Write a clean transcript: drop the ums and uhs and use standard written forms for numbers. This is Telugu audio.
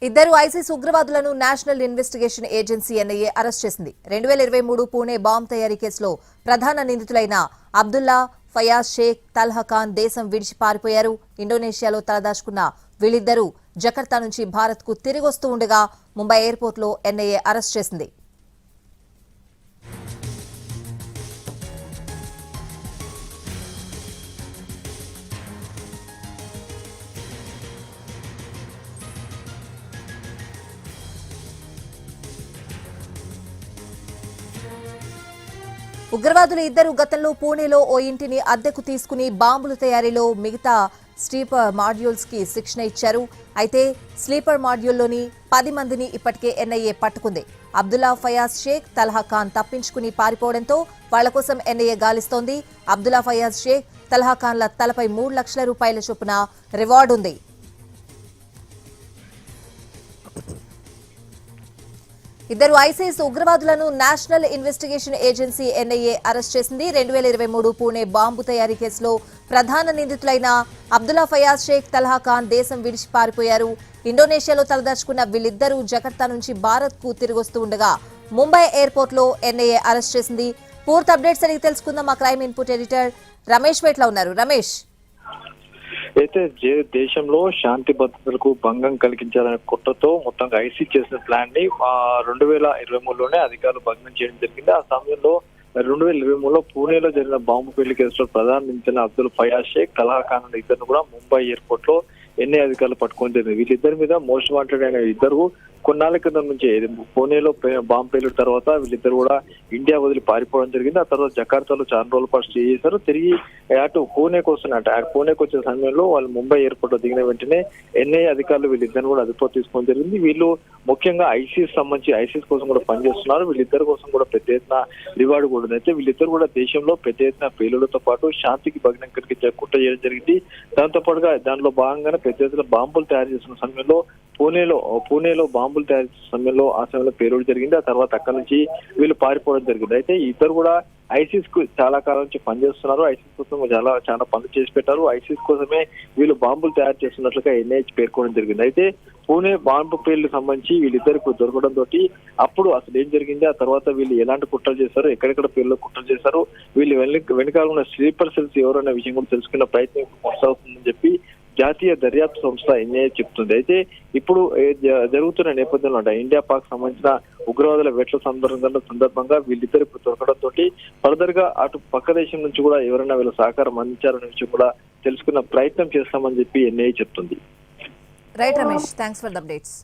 ఇద్దరు ఐసిస్ ఉగ్రవాదులను national investigation agency NIA arrest చేసింది. 2023 పూణే బాంబ్ తయారీ కేసులో ప్రధాన నిందితులైన అబ్దుల్లా ఫయాజ్ షేక్ తల్హా ఖాన్ దేశం విడిచి పారిపోయారు. ఇండోనేషియాలో తలదాచుకున్న వీళ్ళిద్దరూ జకర్తా నుంచి భారత్కు తిరిగొస్తూ ఉండగా ముంబై ఎయిర్పోర్ట్లో ఎన్ఐఏ అరెస్ట్ చేసింది. ఉగ్రవాదులు ఇద్దరు గతంలో పూణేలో ఓ ఇంటిని అద్దెకు తీసుకుని బాంబుల తయారీలో మిగతా స్లీపర్ మాడ్యూల్స్ కి శిక్షణ ఇచ్చారు. అయితే స్లీపర్ మాడ్యూల్లోని 10 మందిని ఇప్పటికే ఎన్ఐఏ పట్టుకుంది. అబ్దుల్లా ఫయాజ్ షేక్ తల్హా ఖాన్ తప్పించుకుని పారిపోవడంతో వాళ్ల కోసం ఎన్ఐఏ గాలిస్తోంది. అబ్దుల్లా ఫయాజ్ షేక్ తల్హా ఖాన్ల తలపై 3 లక్షల రూపాయల చొప్పున రివార్డు ఉంది. ఇద్దరు ఐసిస్ ఉగ్రవాదులను national investigation agency NIA arrest చేసింది. 2023 పూణే బాంబు తయారీ కేసులో ప్రధాన నిందితులైన అబ్దుల్లా ఫయాజ్ షేక్ తల్హా ఖాన్ దేశం విడిచి పారిపోయారు. ఇండోనేషియాలో తలదాచుకున్న వీళ్ళిద్దరూ జకర్తా నుంచి భారత్ కు తిరిగొస్తూ ఉండగా ముంబై ఎయిర్పోర్ట్ లో ఎన్ఐఏ అరెస్ట్ చేసింది. పూర్తి అప్డేట్స్ అడిగి తెలుసుకుందాం. మా క్రైమ్ ఇన్పుట్ ఎడిటర్ రమేష్ వేట్ల ఉన్నారు. రమేష్, అయితే దేశంలో శాంతి భద్రతలకు భంగం కలిగించాలనే కుట్రతో మొత్తంగా ఐసీ చేసిన ప్లాన్ ని 2023లోనే అధికారులు భంగం చేయడం జరిగింది. ఆ సమయంలో 2023లో పూణేలో జరిగిన బాంబు పేలుడు కేసులో ప్రధాన నిందితులైన అబ్దుల్ ఫయాజ్ షేక్ తల్హా ఖాన్ ఇద్దరు కూడా ముంబై ఎయిర్పోర్ట్ లో ఎన్ఐ అధికారులు పట్టుకొని జరిగింది. వీళ్ళిద్దరి మీద మోస్ట్ వాంటెడ్ అయిన ఇద్దరు కొన్నాళ్ళ క్రితం నుంచి పూణేలో బాంబు పేలుడు తర్వాత వీళ్ళిద్దరు కూడా ఇండియా వదిలి పారిపోవడం జరిగింది. ఆ తర్వాత జకార్తాలో చాలా రోజుల పాటు స్టే చేశారు. తిరిగి అటు పూణేకి వస్తున్నట్టు పూణేకి వచ్చిన సమయంలో వాళ్ళు ముంబై ఎయిర్పోర్ట్ లో దిగిన వెంటనే ఎన్ఐ అధికారులు వీళ్ళిద్దరు కూడా అదుపులో తీసుకోవడం జరిగింది. వీళ్ళు ముఖ్యంగా ఐసిస్ సంబంధించి ఐసిస్ కోసం కూడా పనిచేస్తున్నారు. వీళ్ళిద్దరి కోసం కూడా పెద్ద ఎత్తున రివార్డు కూడా ఉంది. అయితే వీళ్ళిద్దరు కూడా దేశంలో పెద్ద ఎత్తున పేలులతో పాటు శాంతికి భగ్నం కలిగించే కుట్ర చేయడం జరిగింది. దాంతో పాటుగా దానిలో భాగంగానే పెద్ద ఎత్తున బాంబులు తయారు చేస్తున్న సమయంలో పూణేలో బాంబులు తయారు చేసిన సమయంలో ఆ సమయంలో పేలుడు జరిగింది. ఆ తర్వాత అక్కడి నుంచి వీళ్ళు పారిపోవడం జరిగింది. అయితే ఇద్దరు కూడా ఐసిస్ కు చాలా కాలం నుంచి పనిచేస్తున్నారు. ఐసిస్ కోసం చాలా పనులు చేసి పెట్టారు. ఐసిస్ కోసమే వీళ్ళు బాంబులు తయారు చేస్తున్నట్లుగా ఎన్ఐఏ పేర్కొనడం జరిగింది. అయితే పూణే బాంబు పేలుడు సంబంధించి వీళ్ళిద్దరికి దొరకడంతో అప్పుడు అసలు ఏం జరిగింది, ఆ తర్వాత వీళ్ళు ఎలాంటి కుట్రలు చేశారు, ఎక్కడెక్కడ పేర్లు కుట్రలు చేశారు, వీళ్ళు వెనకాల ఉన్న స్లీపర్ సెల్స్ ఎవరన్న విషయం కూడా తెలుసుకున్న ప్రయత్నం కొనసాగుతుందని చెప్పి జాతీయ దర్యాప్తు సంస్థ ఎన్ఐఏ చెప్తుంది. అయితే ఇప్పుడు జరుగుతున్న నేపథ్యంలో ఇండియా పాక్ సంబంధించిన ఉగ్రవాదుల వేట్ల సందర్భంగా వీళ్ళిద్దరు ఇప్పుడు దొరకడంతో ఫర్దర్ గా అటు పక్క దేశం నుంచి కూడా ఎవరైనా వీళ్ళ సహకారం అందించారనే విషయం కూడా తెలుసుకున్న ప్రయత్నం చేస్తామని చెప్పి ఎన్ఐఏ చెప్తుంది. Right Ramesh, thanks for the updates.